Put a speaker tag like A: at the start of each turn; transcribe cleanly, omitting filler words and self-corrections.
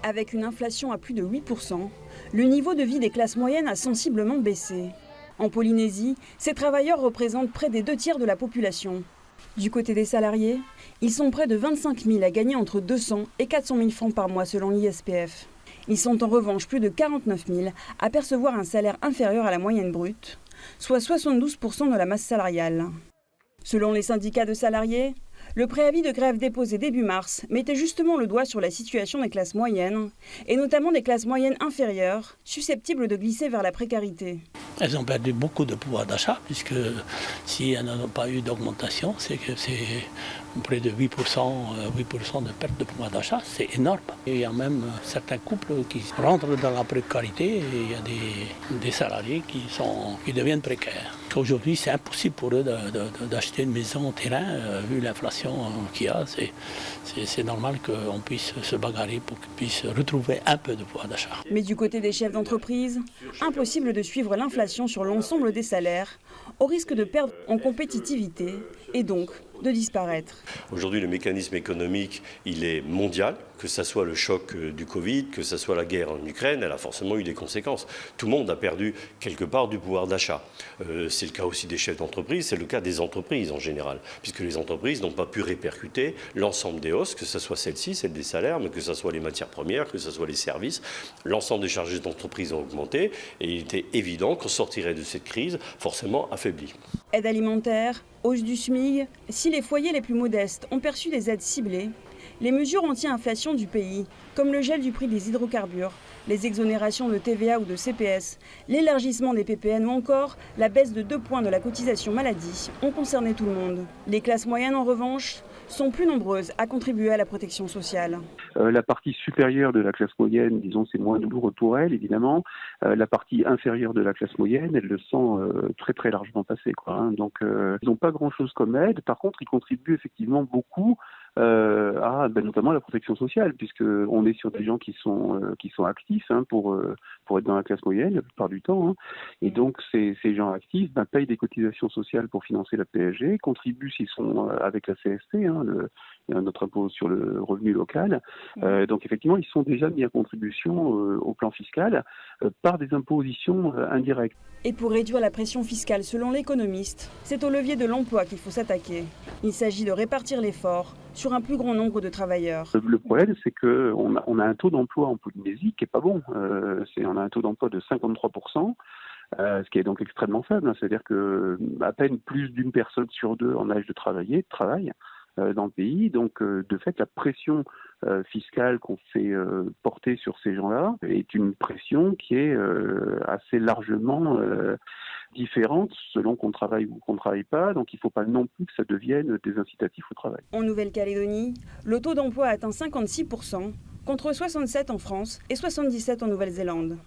A: Avec une inflation à plus de 8%, le niveau de vie des classes moyennes a sensiblement baissé. En Polynésie, ces travailleurs représentent près des 2 tiers de la population. Du côté des salariés, ils sont près de 25 000 à gagner entre 200 et 400 000 francs par mois selon l'ISPF. Ils sont en revanche plus de 49 000 à percevoir un salaire inférieur à la moyenne brute, soit 72% de la masse salariale. Selon les syndicats de salariés, le préavis de grève déposé début mars mettait justement le doigt sur la situation des classes moyennes, et notamment des classes moyennes inférieures, susceptibles de glisser vers la précarité.
B: Elles ont perdu beaucoup de pouvoir d'achat, puisque si elles n'ont pas eu d'augmentation, c'est que c'est près de 8% de perte de pouvoir d'achat, c'est énorme. Et il y a même certains couples qui rentrent dans la précarité, et il y a des salariés qui deviennent précaires. Aujourd'hui, c'est impossible pour eux d'acheter une maison au terrain, vu l'inflation qu'il y a. C'est normal qu'on puisse se bagarrer pour qu'ils puissent retrouver un peu de pouvoir d'achat.
A: Mais du côté des chefs d'entreprise, impossible de suivre l'inflation sur l'ensemble des salaires, au risque de perdre en compétitivité et donc de disparaître.
C: Aujourd'hui, le mécanisme économique, il est mondial. Que ce soit le choc du Covid, que ce soit la guerre en Ukraine, elle a forcément eu des conséquences. Tout le monde a perdu quelque part du pouvoir d'achat. C'est le cas aussi des chefs d'entreprise, c'est le cas des entreprises en général, puisque les entreprises n'ont pas pu répercuter l'ensemble des hausses, que ce soit celles-ci, celles des salaires, mais que ce soit les matières premières, que ce soit les services. L'ensemble des charges d'entreprise ont augmenté et il était évident qu'on sortirait de cette crise forcément affaibli.
A: Aide alimentaire, hausse du SMIC, si les foyers les plus modestes ont perçu des aides ciblées, les mesures anti-inflation du pays, comme le gel du prix des hydrocarbures, les exonérations de TVA ou de CPS, l'élargissement des PPN ou encore la baisse de 2 points de la cotisation maladie, ont concerné tout le monde. Les classes moyennes, en revanche, sont plus nombreuses à contribuer à la protection sociale.
D: La partie supérieure de la classe moyenne, disons, c'est moins douloureux pour elle, évidemment. La partie inférieure de la classe moyenne, elle le sent très très largement passer, quoi, hein. Donc, ils n'ont pas grand-chose comme aide. Par contre, ils contribuent effectivement beaucoup à notamment la protection sociale, puisque on est sur des gens qui sont actifs, hein, pour être dans la classe moyenne la plupart du temps, hein. Et donc ces gens actifs payent des cotisations sociales pour financer la PSG, contribuent s'ils sont avec la CST, hein, notre impôt sur le revenu local. Donc effectivement, ils sont déjà mis à contribution au plan fiscal par des impositions indirectes.
A: Et pour réduire la pression fiscale, selon l'économiste, c'est au levier de l'emploi qu'il faut s'attaquer. Il s'agit de répartir l'effort sur un plus grand nombre de travailleurs.
D: Le problème, c'est qu'on a un taux d'emploi en Polynésie qui n'est pas bon. On a un taux d'emploi de 53%. Ce qui est donc extrêmement faible, hein. C'est-à-dire que à peine plus d'une personne sur 2 en âge de travaille dans le pays. Donc, de fait, la pression fiscale qu'on fait porter sur ces gens-là est une pression qui est assez largement différente selon qu'on travaille ou qu'on ne travaille pas. Donc, il ne faut pas non plus que ça devienne des incitatifs au travail.
A: En Nouvelle-Calédonie, le taux d'emploi atteint 56%, contre 67% en France et 77% en Nouvelle-Zélande.